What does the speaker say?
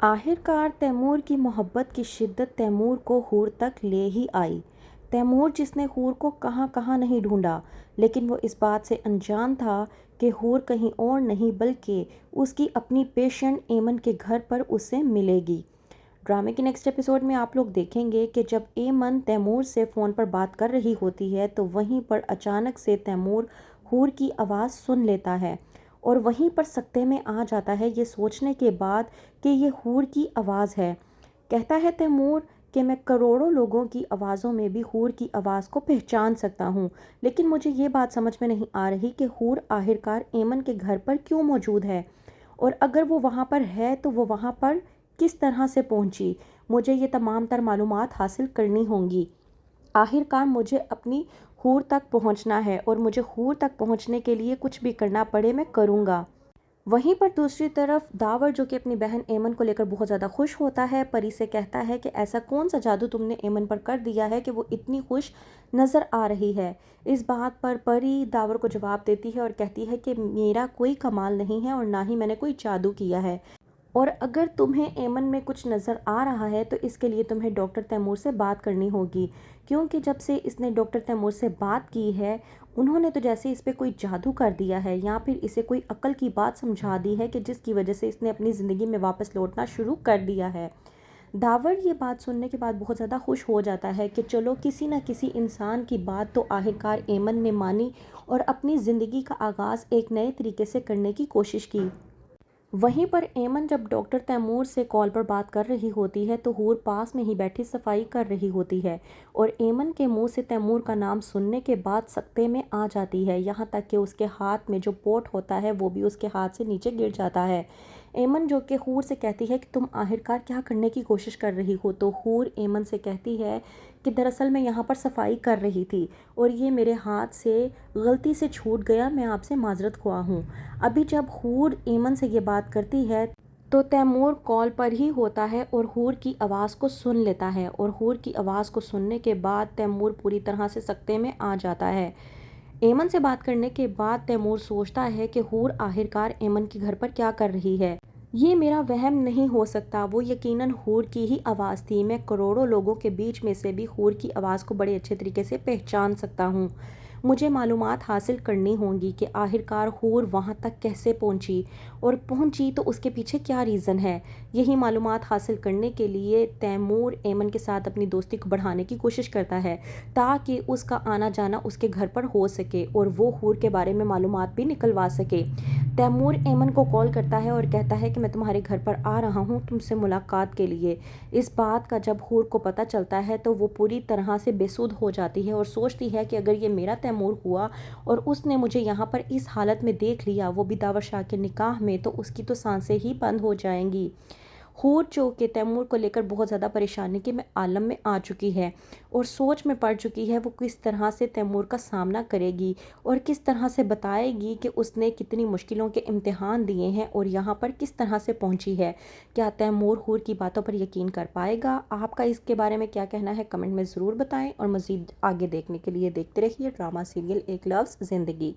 आखिरकार तैमूर की मोहब्बत की शिद्दत तैमूर को हूर तक ले ही आई। तैमूर जिसने हूर को कहाँ कहाँ नहीं ढूंढा, लेकिन वो इस बात से अनजान था कि हूर कहीं और नहीं बल्कि उसकी अपनी पेशेंट एमन के घर पर उससे मिलेगी। ड्रामे के नेक्स्ट एपिसोड में आप लोग देखेंगे कि जब एमन तैमूर से फ़ोन पर बात कर रही होती है तो वहीं पर अचानक से तैमूर हूर की आवाज़ सुन लेता है और वहीं पर सकते में आ जाता है ये सोचने के बाद कि ये हूर की आवाज़ है। कहता है तैमूर कि मैं करोड़ों लोगों की आवाज़ों में भी हूर की आवाज़ को पहचान सकता हूँ, लेकिन मुझे ये बात समझ में नहीं आ रही कि हूर आखिरकार एमन के घर पर क्यों मौजूद है, और अगर वो वहाँ पर है तो वो वहाँ पर किस तरह से पहुँची। मुझे ये तमाम तर मालूमात हासिल करनी होंगी। आखिरकार मुझे अपनी हूर तक पहुंचना है और मुझे हूर तक पहुंचने के लिए कुछ भी करना पड़े मैं करूंगा। वहीं पर दूसरी तरफ दावर जो कि अपनी बहन एमन को लेकर बहुत ज़्यादा खुश होता है, परी से कहता है कि ऐसा कौन सा जादू तुमने एमन पर कर दिया है कि वो इतनी खुश नज़र आ रही है। इस बात पर परी दावर को जवाब देती है और कहती है कि मेरा कोई कमाल नहीं है और ना ही मैंने कोई जादू किया है, और अगर तुम्हें एमन में कुछ नज़र आ रहा है तो इसके लिए तुम्हें डॉक्टर तैमूर से बात करनी होगी, क्योंकि जब से इसने डॉक्टर तैमूर से बात की है उन्होंने तो जैसे इस पे कोई जादू कर दिया है या फिर इसे कोई अक्ल की बात समझा दी है कि जिसकी वजह से इसने अपनी ज़िंदगी में वापस लौटना शुरू कर दिया है। दावर ये बात सुनने के बाद बहुत ज़्यादा खुश हो जाता है कि चलो किसी न किसी इंसान की बात तो आखिरकार एमन ने मानी और अपनी ज़िंदगी का आगाज़ एक नए तरीके से करने की कोशिश की। वहीं पर एमन जब डॉक्टर तैमूर से कॉल पर बात कर रही होती है तो हूर पास में ही बैठी सफाई कर रही होती है और एमन के मुंह से तैमूर का नाम सुनने के बाद सकते में आ जाती है, यहाँ तक कि उसके हाथ में जो पोट होता है वो भी उसके हाथ से नीचे गिर जाता है। एमन जो कि हूर से कहती है कि तुम आखिरकार क्या करने की कोशिश कर रही हो, तो हूर एमन से कहती है कि दरअसल मैं यहाँ पर सफाई कर रही थी और ये मेरे हाथ से गलती से छूट गया, मैं आपसे माजरत ख्वाह हूँ। अभी जब हूर एमन से ये बात करती है तो तैमूर कॉल पर ही होता है और हूर की आवाज़ को सुन लेता है, और हूर की आवाज़ को सुनने के बाद तैमूर पूरी तरह से सकते में आ जाता है। एमन से बात करने के बाद तैमूर सोचता है कि हूर आखिरकार एमन के घर पर क्या कर रही है। ये मेरा वहम नहीं हो सकता, वो यकीनन हूर की ही आवाज़ थी। मैं करोड़ों लोगों के बीच में से भी हूर की आवाज़ को बड़े अच्छे तरीके से पहचान सकता हूँ। मुझे मालूमात हासिल करनी होंगी कि आखिरकार हूर वहाँ तक कैसे पहुँची, और पहुँची तो उसके पीछे क्या रीज़न है। यही मालूमात हासिल करने के लिए तैमूर एमन के साथ अपनी दोस्ती को बढ़ाने की कोशिश करता है ताकि उसका आना जाना उसके घर पर हो सके और वो हूर के बारे में मालूमात भी निकलवा सके। तैमूर एमन को कॉल करता है और कहता है कि मैं तुम्हारे घर पर आ रहा हूँ तुमसे मुलाकात के लिए। इस बात का जब हूर को पता चलता है तो वो पूरी तरह से बेसुध हो जाती है और सोचती है कि अगर ये मेरा तैमूर हुआ और उसने मुझे यहाँ पर इस हालत में देख लिया, वो भी दावर शाह के निकाह में, तो उसकी तो सांसें ही बंद हो जाएंगी। हूर जो कि तैमूर को लेकर बहुत ज़्यादा परेशानी के में आलम में आ चुकी है और सोच में पड़ चुकी है वो किस तरह से तैमूर का सामना करेगी और किस तरह से बताएगी कि उसने कितनी मुश्किलों के इम्तिहान दिए हैं और यहाँ पर किस तरह से पहुँची है। क्या तैमूर हूर की बातों पर यकीन कर पाएगा? आपका इसके बारे में क्या कहना है कमेंट में ज़रूर बताएं, और मज़ीद आगे देखने के लिए देखते रहिए ड्रामा सीरियल एक लफ्ज़ ज़िंदगी।